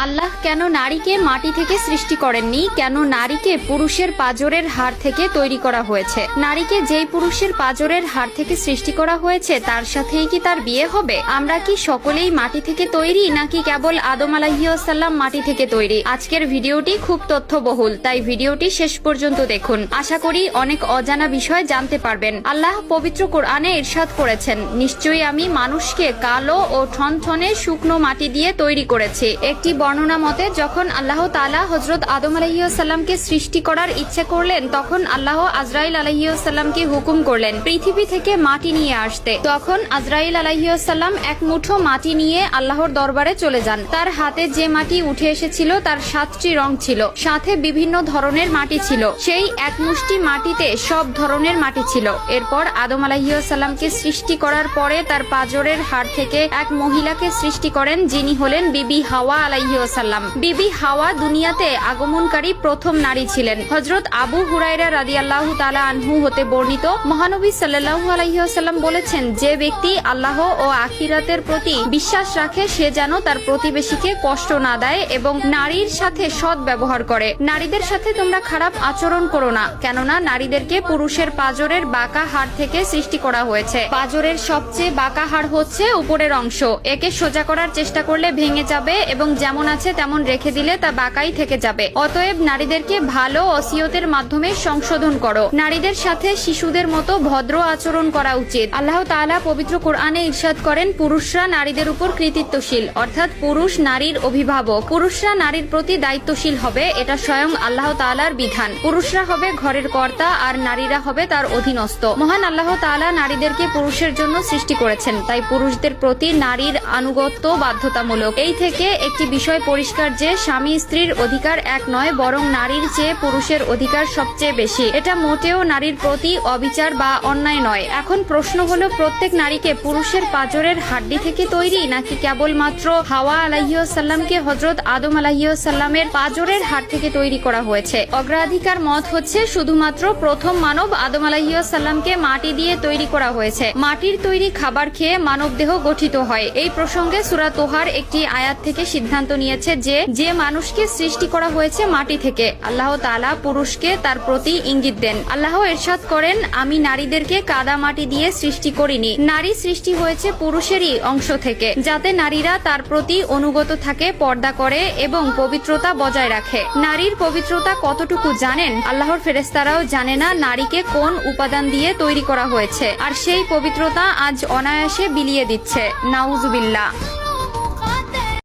আল্লাহ কেন নারীকে মাটি থেকে সৃষ্টি করেননি? কেন নারীকে পুরুষের পাঁজরের হাড় থেকে তৈরি করা হয়েছে? নারীকে যেই পুরুষের পাঁজরের হাড় থেকে সৃষ্টি করা হয়েছে তার সাথেই কি তার বিয়ে হবে? আমরা কি সকলেই মাটি থেকে তৈরি, নাকি কেবল আদম আলাইহিসসালাম মাটি থেকে তৈরি? আজকের ভিডিওটি খুব তথ্যবহুল, তাই ভিডিওটি শেষ পর্যন্ত দেখুন। আশা করি অনেক অজানা বিষয় জানতে পারবেন। আল্লাহ পবিত্র কোরআনে ইরশাদ করেছেন, নিশ্চয়ই আমি মানুষকে কালো ও ঠনঠনে শুকনো মাটি দিয়ে তৈরি করেছি। একটি বর্ণনা মতে যখন আল্লাহ তাআলা হযরত আদম আলাইহিসসালামকে সৃষ্টি করার ইচ্ছে করলেন, তখন আল্লাহ আজরাইল আলাইহিসসালামকে হুকুম করলেন পৃথিবী থেকে মাটি নিয়ে আসতে। তখন আজরাইল আলাইহিসসালাম এক মুঠো মাটি নিয়ে আল্লাহর দরবারে চলে যান। তার হাতে যে মাটি উঠে এসেছিল তার 7টি রং ছিল, সাথে বিভিন্ন ধরনের মাটি ছিল। সেই এক মুষ্টি মাটিতে সব ধরনের মাটি ছিল। এরপর আদম আলাইহিসসালামকে সৃষ্টি করার পরে তার পাঁজরের হাড় থেকে এক মহিলাকে সৃষ্টি করেন, যিনি হলেন বিবি হাওয়া আলাইহিসসালাম। বিবি হাওয়া দুনিয়াতে আগমনকারী প্রথম নারী ছিলেন। হযরত আবু হুরায়রা রাদিয়াল্লাহু তাআলা আনহু হতে বর্ণিত, মহানবী সাল্লাল্লাহু আলাইহি ওয়াসাল্লাম বলেছেন, যে ব্যক্তি আল্লাহ ও আখিরাতের প্রতি বিশ্বাস রাখে সে যেন তার প্রতিবেশীকে কষ্ট না দেয় এবং নারীর সাথে সৎ ব্যবহার করে। নারীদের সাথে তোমরা খারাপ আচরণ করো না, কেননা নারীদেরকে পুরুষের পাঁজরের বাঁকা হাড় থেকে সৃষ্টি করা হয়েছে। পাঁজরের সবচেয়ে বাঁকা হাড় হচ্ছে উপরের অংশ। একে সোজা করার চেষ্টা করলে ভেঙে যাবে এবং যেমন আছে তেমন রেখে দিলে তা বাঁকাই থেকে যাবে। অতএব নারীদেরকে ভালো ওসিয়তের মাধ্যমে সংশোধন করো। নারীদের সাথে শিশুদের মতো ভদ্র আচরণ করা উচিত। আল্লাহ তাআলা পবিত্র কোরআনে ইরশাদ করেন, পুরুষরা নারীদের উপর কৃতিত্বশীল, অর্থাৎ পুরুষ নারীর অভিভাবক। পুরুষরা নারীর প্রতি দায়িত্বশীল হবে, এটা স্বয়ং আল্লাহ তাআলার বিধান। পুরুষরা হবে ঘরের কর্তা আর নারীরা হবে তার অধীনস্থ। মহান আল্লাহ তাআলা নারীদেরকে পুরুষের জন্য সৃষ্টি করেছেন, তাই পুরুষদের প্রতি নারীর আনুগত্য বাধ্যতামূলক। এই থেকে একটি বিষয় পরিষ্কার যে স্বামী স্ত্রীর অধিকার এক নয়, বরং নারীর চেয়ে পুরুষের অধিকার সবচেয়ে বেশি। এটা মোটেও নারীর প্রতি অবিচার বা অন্যায় নয়। এখন প্রশ্ন হলো, প্রত্যেক নারীকে পুরুষের পাঁজরের হাড্ডি থেকে তৈরি, নাকি কেবলমাত্র হাওয়া আলাইহিসসালামকে হযরত আদম আলাইহিসসালামের পাঁজরের হাড় থেকে তৈরি করা হয়েছে? অগ্রাধিকার মত হচ্ছে শুধুমাত্র প্রথম মানব আদম আলাইহিসসালামকে মাটি দিয়ে তৈরি করা হয়েছে। মাটির তৈরি খাবার খেয়ে মানব দেহ গঠিত হয়। এই প্রসঙ্গে সূরা তোহার একটি আয়াত থেকে সিদ্ধান্ত নিয়েছে যে মানুষকে সৃষ্টি করা হয়েছে মাটি থেকে। আল্লাহ তাআলা পুরুষকে তার প্রতি ইঙ্গিত দেন। আল্লাহ ইরশাদ করেন, আমি নারীদেরকে কাদা মাটি দিয়ে সৃষ্টি করিনি। নারী সৃষ্টি হয়েছে পুরুষেরই অংশ থেকে, যাতে নারীরা তার প্রতি অনুগত থাকে, পর্দা করে এবং পবিত্রতা বজায় রাখে। নারীর পবিত্রতা কতটুকু জানেন? আল্লাহর ফেরেশতারাও জানে না নারীকে কোন উপাদান দিয়ে তৈরি করা হয়েছে, আর সেই পবিত্রতা আজ অনায়াসে বিলিয়ে দিচ্ছে। নাউজুবিল্লাহ।